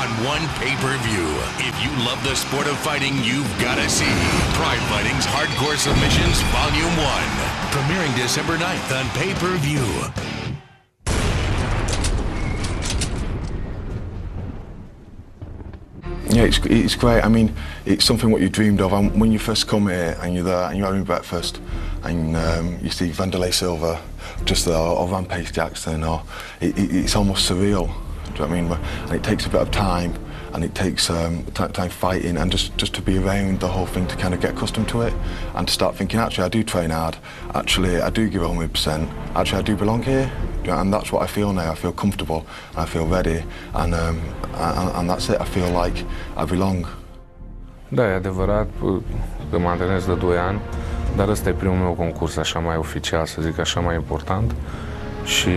on one pay-per-view. If you love the sport of fighting, you've got to see Pride Fighting's Hardcore Submissions Volume 1. Premiering December 9th on pay-per-view. Yeah, it's great. I mean, it's something what you dreamed of. And when you first come here and you're there and you're having breakfast and you see Vanderlei Silva just there, or Rampage Jackson, or it's almost surreal. Do you know what I mean? And it takes a bit of time, and it takes time fighting, and just to be around the whole thing, to kind of get accustomed to it, and to start thinking, actually, I do train hard. Actually, I do give 100%. Actually, I do belong here. And that's what I feel now. I feel comfortable, and I feel ready, and that's it. I feel like I belong. Da, e adevărat că mă antrenez de 2 ani, dar ăsta e primul meu concurs așa mai oficial, să zic așa, mai important. Și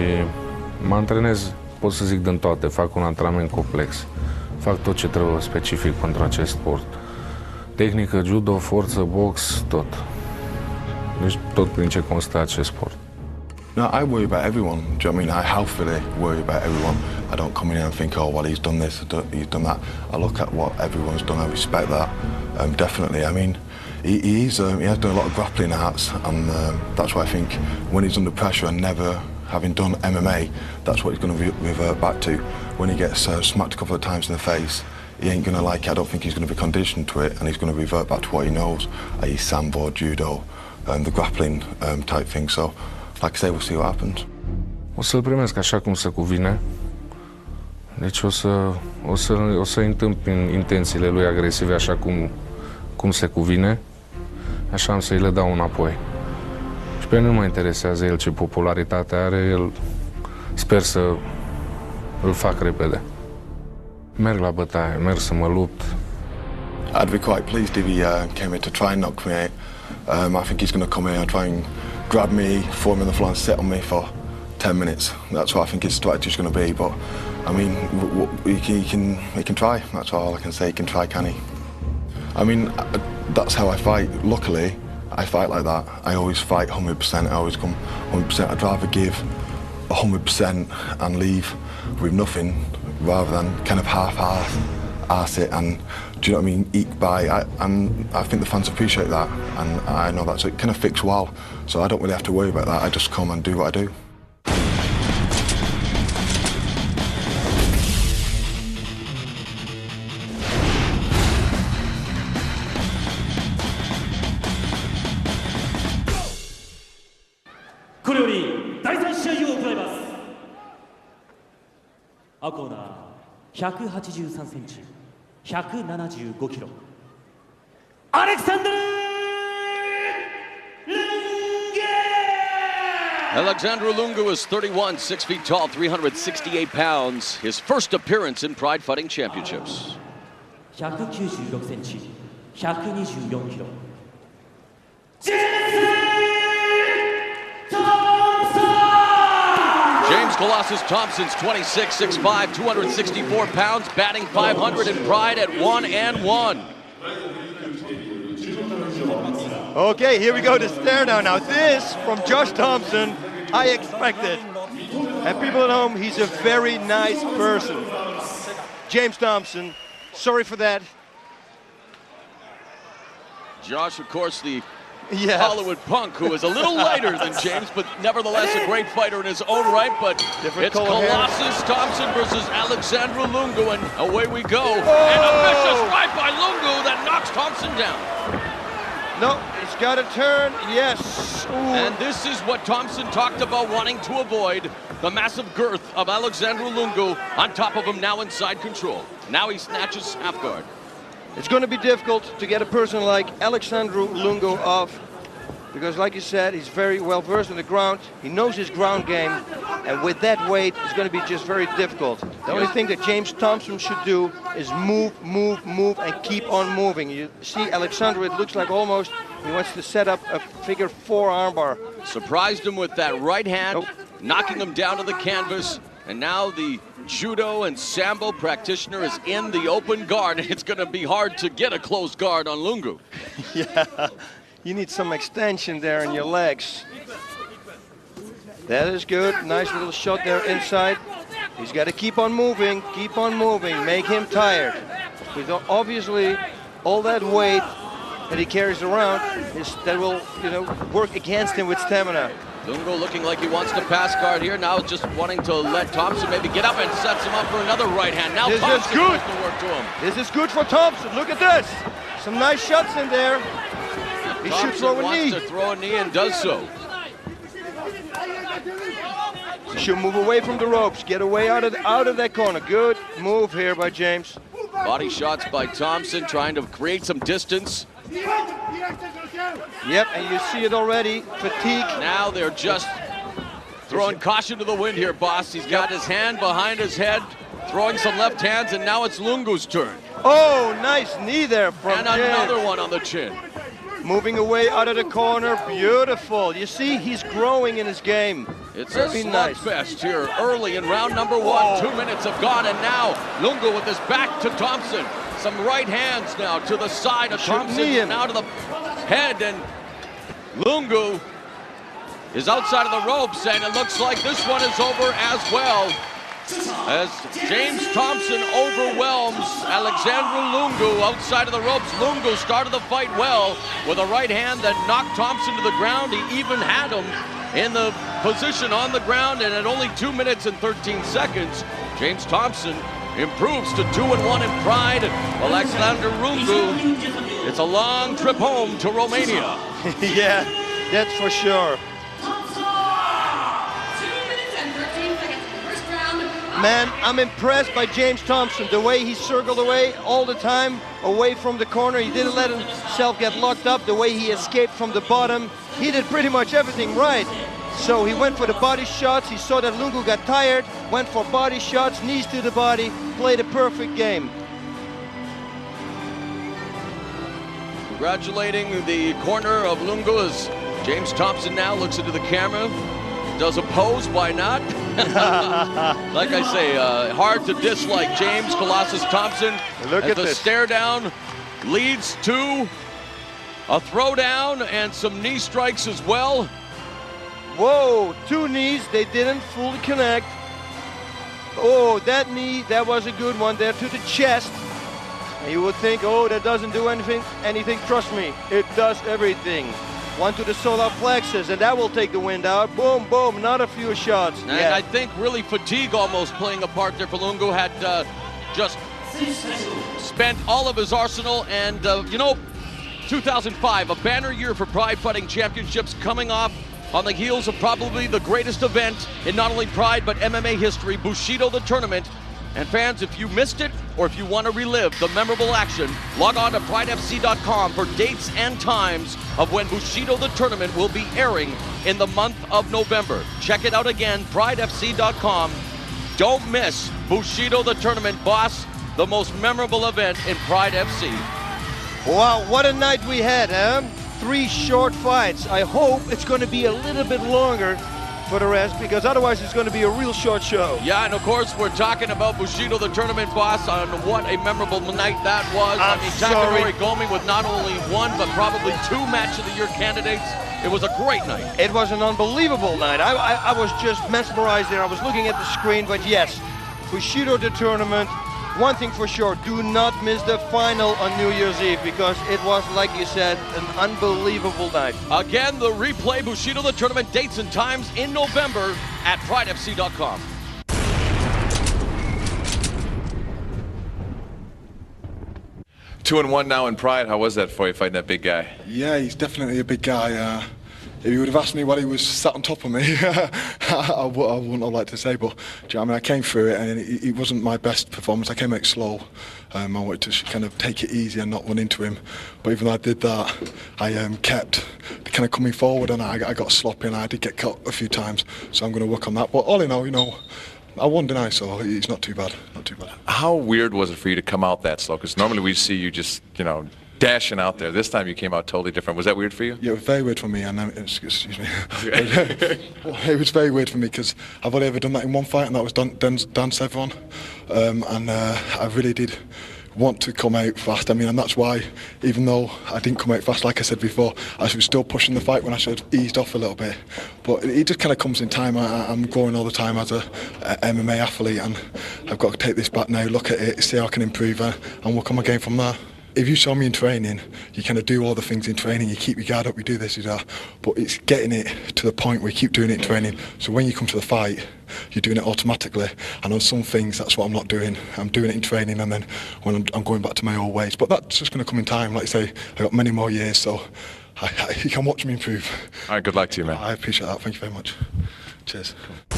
mă antrenez, pot să zic, din toate. Fac un antrenament complex. Fac tot ce trebuie specific pentru acest sport. Tehnică, judo, forță, box, tot. Deci tot prin ce constă acest sport. No, I worry about everyone. Do you know what I mean? I healthily worry about everyone. I don't come in here and think, oh, well, he's done this, he's done that. I look at what everyone's done. I respect that, definitely. I mean, he has done a lot of grappling arts, and that's why I think when he's under pressure and never having done MMA, that's what he's going to revert back to. When he gets smacked a couple of times in the face, he ain't going to like it. I don't think he's going to be conditioned to it, and he's going to revert back to what he knows, i.e. sambo, judo, the grappling type thing. So, like I say, we'll see what happens. O să-l primesc așa cum se cuvine. Deci o să întâmpin intențiile lui agresive așa cum se cuvine. Așa am să-i le dau înapoi. Și pe mine nu mă interesează el ce popularitate are, el sper să îl fac repede. Merg la bătaie, merg să mă lupt. I'd be quite pleased if he came here to try and knock me out. I think he's going to come here and try and grab me, throw me on the floor and sit on me for 10 minutes. That's what I think his strategy is going to be. But I mean, he can try. That's all I can say. He can try, can he? I mean, that's how I fight. Luckily, I fight like that. I always fight 100%. I always come 100%. I'd rather give 100% and leave with nothing rather than kind of half-arse it and, do you know what I mean, eke by. I think the fans appreciate that, and I know that, so it kind of fits well. So I don't really have to worry about that. I just come and do what I do. Alexandru Lungu is 31, 6 feet tall, 368 pounds. His first appearance in Pride Fighting Championships. 196センチ、124キロ。James Colossus Thompson's 26, 6'5", 264 pounds, batting 500 in Pride at 1-1. Okay, here we go to stare down. Now this, from Josh Thompson, I expected. And people at home, he's a very nice person. James Thompson, sorry for that. Josh, of course, the Hollywood punk, who is a little lighter than James, but nevertheless a great fighter in his own right. But it's Colossus Thompson versus Alexandru Lungu, and away we go. And a vicious right by Lungu that knocks Thompson down. No, he's got to turn, yes. Ooh. And this is what Thompson talked about wanting to avoid, the massive girth of Alexandru Lungu on top of him, now inside control. Now he snatches half guard. It's going to be difficult to get a person like Alexandru Lungu off, because like you said, he's very well versed in the ground. He knows his ground game, and with that weight, it's going to be just very difficult. The only thing that James Thompson should do is move, and keep on moving. You see Alexandru, it looks like almost he wants to set up a figure 4 armbar. Surprised him with that right hand, knocking him down to the canvas, and now the judo and sambo practitioner is in the open guard, and it's going to be hard to get a closed guard on Lungu. Yeah, you need some extension there in your legs. That is good, nice little shot there inside. He's got to keep on moving, make him tired. Because obviously, all that weight that he carries around that will, work against him with stamina. Lungu looking like he wants to pass guard here. Now just wanting to let Thompson maybe get up and sets him up for another right hand. Now Thompson goes to work to him. This is good for Thompson. Look at this. Some nice shots in there. He should throw a knee. Thompson wants to throw a knee and does so. He should move away from the ropes. Get away out of that corner. Good move here by James. Body shots by Thompson, trying to create some distance. Yep, and you see it already. Fatigue. Now they're just throwing caution to the wind here, boss. He's got his hand behind his head, throwing some left hands, and now it's Lungu's turn. Oh, nice knee there from And another one on the chin. Moving away out of the corner. Beautiful. You see, he's growing in his game. It's a slugfest here early in round number one. 2 minutes have gone, and now Lungu with his back to Thompson. Some right hands now to the side of Thompson, now to the head, and Lungu is outside of the ropes, and it looks like this one is over as well, as James Thompson overwhelms Alexandru Lungu outside of the ropes. Lungu started the fight well with a right hand that knocked Thompson to the ground. He even had him in the position on the ground, and at only 2 minutes and 13 seconds, James Thompson improves to 2-1 in Pride. Alexandru Lungu, it's a long trip home to Romania. Yeah, that's for sure. Man, I'm impressed by James Thompson. The way he circled away all the time, away from the corner. He didn't let himself get locked up. The way he escaped from the bottom. He did pretty much everything right. So he went for the body shots. He saw that Lungu got tired, went for body shots, knees to the body, played a perfect game. Congratulating the corner of Lungu as James Thompson now looks into the camera. Does a pose, why not? Like I say, hard to dislike James Colossus Thompson. Look at the this. stare down leads to a throwdown and some knee strikes as well. Whoa, 2 knees, they didn't fully connect. Oh, that knee, that was a good one there to the chest. And you would think, oh, that doesn't do anything. Trust me, it does everything. One to the solar plexus, and that will take the wind out. Boom, boom, not a few shots. And I think really fatigue almost playing a part there for Lungu. Had just spent all of his arsenal, and 2005, a banner year for Pride Fighting Championships, coming off on the heels of probably the greatest event in not only Pride but MMA history, Bushido the tournament. And fans, if you missed it or if you want to relive the memorable action, log on to pridefc.com for dates and times of when Bushido the tournament will be airing in the month of November. Check it out again, pridefc.com. Don't miss Bushido the tournament, boss, the most memorable event in Pride FC. Wow, what a night we had, huh? 3 short fights. I hope it's going to be a little bit longer for the rest, because otherwise it's going to be a real short show. Yeah, and of course we're talking about Bushido the tournament, boss, on what a memorable night that was. Takanori Gomi with not only 1 but probably 2 match of the year candidates. It was a great night. It was an unbelievable night. I was just mesmerized there. I was looking at the screen, but yes, Bushido the tournament. One thing for sure, do not miss the final on New Year's Eve, because it was, like you said, an unbelievable night. Again, the replay, Bushido the tournament, dates and times in November at pridefc.com. Two and one now in Pride. How was that for you, fighting that big guy? Yeah, he's definitely a big guy. If you would have asked me what he was sat on top of me, I wouldn't have liked to say, but do you know what I mean? I came through it, and it wasn't my best performance. I came out slow. I wanted to kind of take it easy and not run into him. But even though I did that, I kept kind of coming forward, and I got sloppy, and I did get caught a few times. So I'm going to work on that. But all in all, I won tonight, so it's not too bad. Not too bad. How weird was it for you to come out that slow? Because normally we see you just, dashing out there. This time you came out totally different. Was that weird for you? Yeah, it was very weird for me, and excuse me. It was very weird for me because I've only ever done that in one fight, and that was Dan Sevron, and I really did want to come out fast. I mean, and that's why, even though I didn't come out fast, like I said before, I was still pushing the fight when I should have eased off a little bit. But it just kind of comes in time. I'm growing all the time as a MMA athlete, and I've got to take this back now, look at it, see how I can improve, and work on my game from there. If you saw me in training, you kind of do all the things in training, you keep your guard up, you do this, you do that, but it's getting it to the point where you keep doing it in training, so when you come to the fight, you're doing it automatically, and on some things that's what I'm not doing. I'm doing it in training, and then when I'm going back to my old ways, but that's just going to come in time. Like I say, I've got many more years, so you can watch me improve. All right, good luck to you, man. I appreciate that, thank you very much. Cheers. Cool.